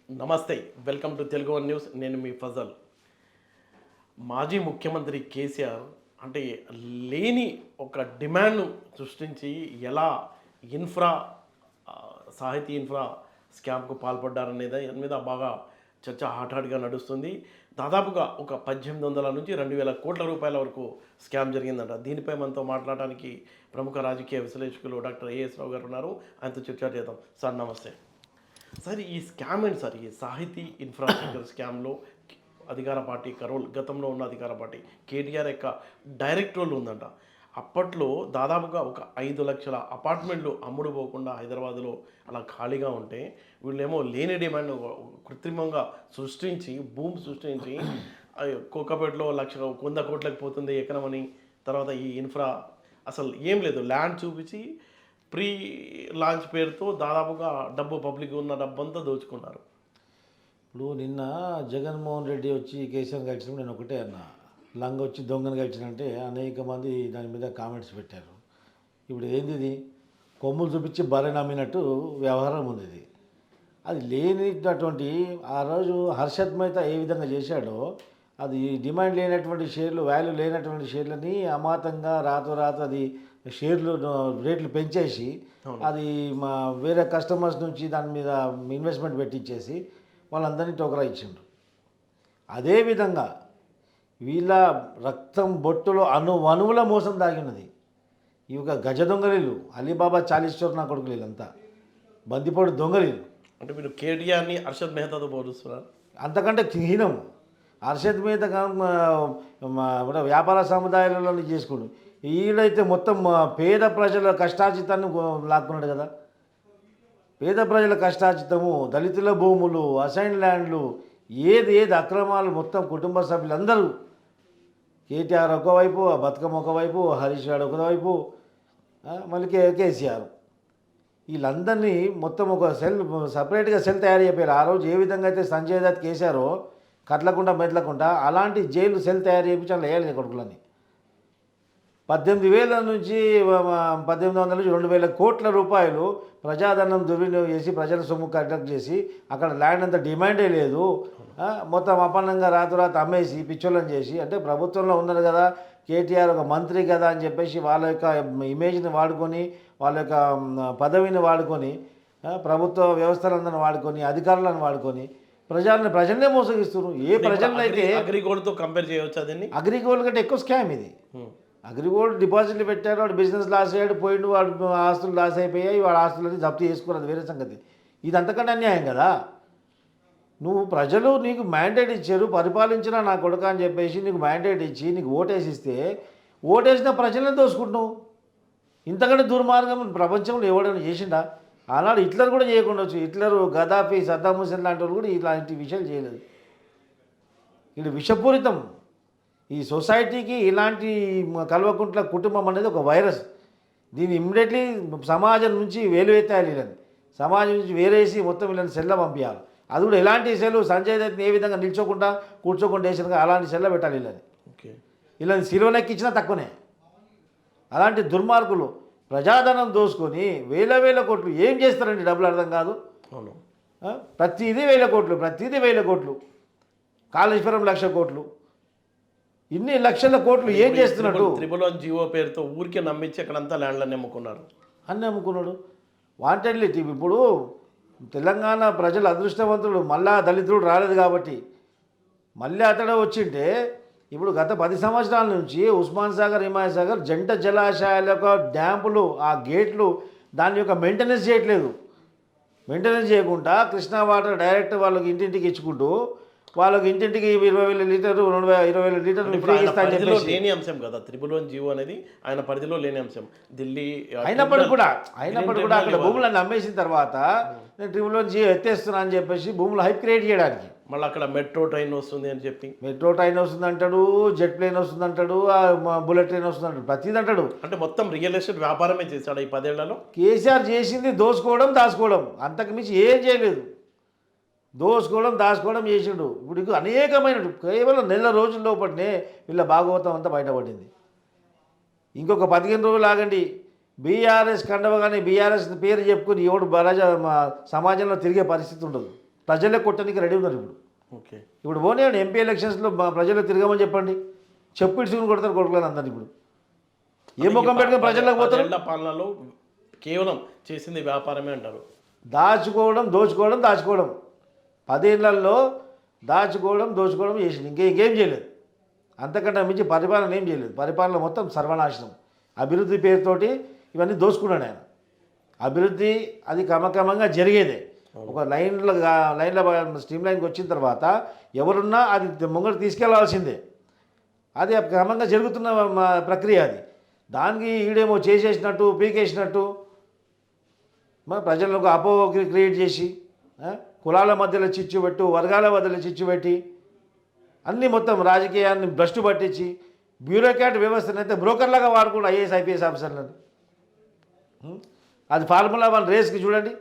నమస్తే, welcome to Telugu one news. నేను మీ ఫజల్. మాజీ ముఖ్యమంత్రి కేసీఆర్ అంటే లేని ఒక డిమాండ్ను సృష్టించి ఎలా ఇన్ఫ్రా సాహితీ ఇన్ఫ్రా స్కామ్కు పాల్పడ్డారనేది దాని మీద బాగా చర్చ హాట్గా నడుస్తుంది. దాదాపుగా ఒక 1800 నుంచి 2000 కోట్ల రూపాయల వరకు స్కామ్ జరిగిందంట. దీనిపై మనతో మాట్లాడడానికి ప్రముఖ రాజకీయ విశ్లేషకులు డాక్టర్ ఏఎస్ రావు గారు ఉన్నారు. ఆయనతో చర్చ చేద్దాం. సార్ నమస్తే. సార్ ఈ స్కామ్ ఏంటి సార్? ఈ సాహితీ ఇన్ఫ్రాస్ట్రక్చర్ స్కామ్లో అధికార పార్టీ కరోల్ గతంలో ఉన్న అధికార పార్టీ కేటీఆర్ యొక్క డైరెక్ట్ రోల్ ఉందంట. అప్పట్లో దాదాపుగా ఒక 5 లక్షల అపార్ట్మెంట్లు అమ్ముడు పోకుండా హైదరాబాద్లో అలా ఖాళీగా ఉంటే వీళ్ళేమో లేని డిమాండ్ కృత్రిమంగా సృష్టించి భూమి సృష్టించి కోకాపేటలో 100 కోట్లకు పోతుంది ఎకరం అని, తర్వాత ఈ ఇన్ఫ్రా అసలు ఏం లేదు ల్యాండ్ చూపించి ప్రీ లాంచ్ పేరుతో దాదాపుగా డబ్బు పబ్లిక్ ఉన్న డబ్బంతా దోచుకున్నారు. ఇప్పుడు నిన్న జగన్మోహన్ రెడ్డి వచ్చి కేసీఆర్ కలిసినప్పుడు నేను ఒకటే అన్నా, లంగ వచ్చి దొంగను కలిసినంటే అనేక మంది దాని మీద కామెంట్స్ పెట్టారు. ఇప్పుడు ఏంది ఇది? కొమ్ములు చూపించి బర్రె నమ్మినట్టు వ్యవహారం ఉంది ఇది. అది లేనిటువంటి ఆ రోజు హర్షద్ మెహతా ఏ విధంగా చేశాడో అది డిమాండ్ లేనటువంటి షేర్లు, వాల్యూ లేనటువంటి షేర్లని అమాతంగా రాతోరాత అది షేర్లు రేట్లు పెంచేసి అది మా వేరే కస్టమర్స్ నుంచి దాని మీద ఇన్వెస్ట్మెంట్ పెట్టించేసి వాళ్ళందరినీ టోకరా ఇచ్చిండ్రు. అదేవిధంగా వీళ్ళ రక్తం బొట్టులో అణువుల మోసం దాగినది. ఈ యొక్క గజ దొంగలీలు, అలీబాబా 40 చోర్ నా కొడుకులు వీళ్ళంతా బందిపోటు దొంగలీలు. అంటే మీరు కేటీఆర్ని హర్షద్ మెహతాతో పోలుస్తున్నారు. అంతకంటే హీనం. హర్షద్ మెహతా వ్యాపార సముదాయాలలో చేసుకోడు. ఈడైతే మొత్తం పేద ప్రజల కష్టార్జితాన్ని లాక్కున్నాడు కదా. పేద ప్రజల కష్టార్జితము, దళితుల భూములు, అసైన్ ల్యాండ్లు, ఏది అక్రమాలు మొత్తం కుటుంబ సభ్యులందరూ, కేటీఆర్ ఒకవైపు, బతుకమ్మ ఒకవైపు, హరీష్ గారు ఒకవైపు, మళ్ళీ కేసీఆర్, వీళ్ళందరినీ మొత్తం ఒక సపరేట్గా సెల్ తయారు చేయరు. ఆ రోజు ఏ విధంగా అయితే సంజయ్ దత్ కేసారో కట్లకుండా మెట్లకుండా అలాంటి జైలు సెల్ తయారు చేయించి అలా వేయాలి కొడుకులని. 18,000 నుంచి 1800 నుంచి 2,000 కోట్ల రూపాయలు ప్రజాధనం దుర్వినియోగం చేసి ప్రజల సొమ్ము కండక్ట్ చేసి అక్కడ ల్యాండ్ అంత డిమాండే లేదు, మొత్తం అపన్నంగా రాత్రి అమ్మేసి పిచ్చోళ్ళని చేసి, అంటే ప్రభుత్వంలో ఉన్నారు కదా కేటీఆర్ ఒక మంత్రి కదా అని చెప్పేసి వాళ్ళ యొక్క ఇమేజ్ని వాడుకొని, వాళ్ళ యొక్క పదవిని వాడుకొని, ప్రభుత్వ వ్యవస్థలందరిని వాడుకొని, అధికారులను వాడుకొని ప్రజల్నే మోసగిస్తున్నారు. ఏ ప్రజలైతే అగ్రిగోల్డ్తో కంపేర్ చేయవచ్చు. అదని అగ్రిగోల్డ్ కంటే ఎక్కువ స్కామ్ ఇది. అగ్రిగోల్డ్ డిపాజిట్లు పెట్టాడు, వాడు బిజినెస్ లాస్ అయ్యాడు, పోయిండు, వాడు ఆస్తులు లాస్ అయిపోయాయి, వాడు ఆస్తులని జప్తు చేసుకున్నది వేరే సంగతి. ఇది అంతకంటే అన్యాయం కదా. నువ్వు ప్రజలు నీకు మ్యాండేట్ ఇచ్చారు, పరిపాలించినా నా కొడుక అని చెప్పేసి నీకు మ్యాండేట్ ఇచ్చి నీకు ఓటేసిస్తే ఓటేసిన ప్రజలనే దోసుకుంటున్నావు. ఇంతకంటే దుర్మార్గం ప్రపంచంలో ఎవడైనా చేసిండా? ఆనాడు హిట్లర్ కూడా చేయకుండా వచ్చు. హిట్లరు, గదాఫీ, సద్దాం హుసేన్ లాంటి వాళ్ళు కూడా ఇలాంటి విషయాలు చేయలేదు. ఇది విషపూరితం. ఈ సొసైటీకి ఇలాంటి కల్వకుంట్ల కుటుంబం అనేది ఒక వైరస్. దీన్ని ఇమ్మీడియట్లీ సమాజం నుంచి వేలువెత్తాలి. వీళ్ళని సమాజం నుంచి వేరేసి మొత్తం వీళ్ళని సెల్ల పంపించాలి. అది కూడా ఎలాంటి సెల్లు సంజయ్ దత్ని ఏ విధంగా నిల్చోకుండా కూర్చోకుండా వేసినగా అలాంటి సెల్ల పెట్టాలి. వీళ్ళని వీళ్ళని సిలువనెక్కించినా తక్కువనే. అలాంటి దుర్మార్గులు ప్రజాధనం దోసుకొని వేల కోట్లు ఏం చేస్తారండి? డబ్బులు అర్థం కాదు. ప్రతిదీ 1000 కోట్లు, ప్రతిదీ 1000 కోట్లు. కాళేశ్వరం 1,00,000 కోట్లు. ఇన్ని లక్షల కోట్లు ఏం చేస్తున్నాడు? త్రిపుల్ జీవో పేరుతో ఊరికే నమ్మించి అక్కడంతా ల్యాండ్లన్నీ అమ్ముకున్నాడు. వాంటెడ్లీ. ఇప్పుడు తెలంగాణ ప్రజలు అదృష్టవంతుడు, మళ్ళా దళితుడు రాలేదు కాబట్టి మళ్ళీ అతడే వచ్చింటే ఇప్పుడు గత 10 సంవత్సరాల నుంచి ఉస్మాన్ సాగర్, హిమాయత్ సాగర్ జంట జలాశయాల యొక్క డ్యాంపులు, ఆ గేట్లు దాని యొక్క మెయింటెనెన్స్ చేయట్లేదు. మెయింటెనెన్స్ చేయకుండా కృష్ణా వాటర్ డైరెక్ట్ వాళ్ళకి ఇంటింటికి ఇచ్చుకుంటూ వాళ్ళకి ఇంటింటికి 20,000 లీటర్లు 20,000 లీటర్లు ఫ్రీ ఇస్తా అని చెప్పేసి లేని అంశం కదా. 311 జీవో అనేది ఆయన పరిధిలో లేని అంశం. ఢిల్లీ అయినప్పటికీ కూడా అక్కడ భూములను అమ్మేసిన తర్వాత నేను 311 జీవో ఎత్తేస్తున్నా అని చెప్పేసి భూములు హైప్ క్రియేట్ చేయడానికి మళ్ళీ అక్కడ మెట్రో ట్రైన్ వస్తుంది అని చెప్పి, మెట్రో ట్రైన్ వస్తుంది అంటాడు, జెట్ ప్లేన్ వస్తుంది అంటాడు, బుల్లెట్ ట్రైన్ వస్తుంది అంటాడు, ప్రతిదీ అంటాడు. అంటే మొత్తం రియల్ ఎస్టేట్ వ్యాపారమే చేశాడు ఈ 10 ఏళ్లలో. కేసీఆర్ చేసింది దోసుకోవడం, దాచుకోవడం, అంతకు మించి ఏం చేయలేదు. దోసుకోవడం, దాచుకోవడం చేసిండు. ఇప్పుడు అనేకమైన కేవలం నెల రోజుల లోపలనే వీళ్ళ భాగవతం అంతా బయటపడింది. ఇంకొక 15 రోజులు ఆగండి, బీఆర్ఎస్ కండవగానే బీఆర్ఎస్ పేరు చెప్పుకుని ఎవడు సమాజంలో తిరిగే పరిస్థితి ఉండదు. ప్రజలే కొట్టడానికి రెడీ ఉన్నారు ఇప్పుడు. ఓకే. ఇప్పుడు పోనీ ఎంపీ ఎలక్షన్స్లో ప్రజలు తిరగమని చెప్పండి, చెప్పు ఇసుకుని కొడతారు కొడుకులని అందరినీ. ఇప్పుడు ఏ ముఖం పెట్టుకుని ప్రజలకు పోతారు? 10 ఏళ్ల పాలనలో కేవలం చేసింది వ్యాపారమే అంటారు. దాచుకోవడం దోచుకోవడం దాచుకోవడం, 10 ఏళ్లలో దోచుకోవడం చేసింది, ఇంకేం చేయలేదు. అంతకంటే మించి పరిపాలన ఏం చేయలేదు. పరిపాలన మొత్తం సర్వనాశనం. అభివృద్ధి పేరుతోటి ఇవన్నీ దోచుకున్నాడు ఆయన. అభివృద్ధి అది క్రమక్రమంగా జరిగేదే. ఒక లైన్లో స్ట్రీమ్ లైన్కి వచ్చిన తర్వాత ఎవరున్నా అది ముంగడు తీసుకెళ్లాల్సిందే. అది క్రమంగా జరుగుతున్న ప్రక్రియ అది. దానికి ఈడేమో చేసేసినట్టు పీకేసినట్టు ప్రజలకు అపోహ క్రియేట్ చేసి కులాల మధ్యలో చిచ్చు పెట్టు, వర్గాల మధ్యలో చిచ్చు పెట్టి అన్నీ మొత్తం రాజకీయాన్ని భ్రష్టు పట్టించి బ్యూరోక్రాట్ వ్యవస్థను అయితే బ్రోకర్లాగా వాడుకుంటూ ఐఏఎస్ ఐపీఎస్ ఆఫీసర్లను. అది ఫార్ములా 1 రేస్కి చూడండి,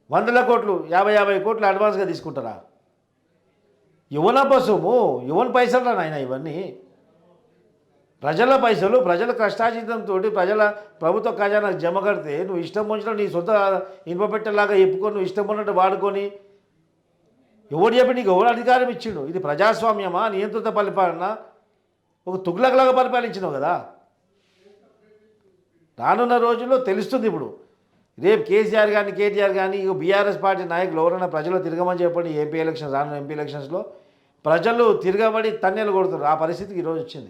100 కోట్లు 50 కోట్లు అడ్వాన్స్గా తీసుకుంటారా? యువన పశువు యువన పైసలు నాయన ఇవన్నీ. ప్రజల పైసలు ప్రజల కష్టార్జితంతో ప్రజల ప్రభుత్వ ఖజానాకు జమ కడితే నువ్వు ఇష్టం వచ్చినట్టు నీ సొంత ఇనుపపెట్టేలాగా చెప్పుకొని నువ్వు ఇష్టం ఉన్నట్టు వాడుకొని ఎవడు చెప్పి నీకు ఎవరు అధికారం ఇచ్చిండు? ఇది ప్రజాస్వామ్యమా, నియంత్రిత పరిపాలన? ఒక తుగ్లక్లాగా పరిపాలించినావు కదా. రానున్న రోజుల్లో తెలుస్తుంది. ఇప్పుడు రేపు కేసీఆర్ కానీ కేటీఆర్ కానీ బీఆర్ఎస్ పార్టీ నాయకులు ఎవరైనా ప్రజలు తిరగమని చెప్పండి, రానున్న ఎంపీ ఎలక్షన్స్లో ప్రజలు తిరగబడి తన్నెలు కొడుతున్నారు. ఆ పరిస్థితికి ఈరోజు వచ్చింది.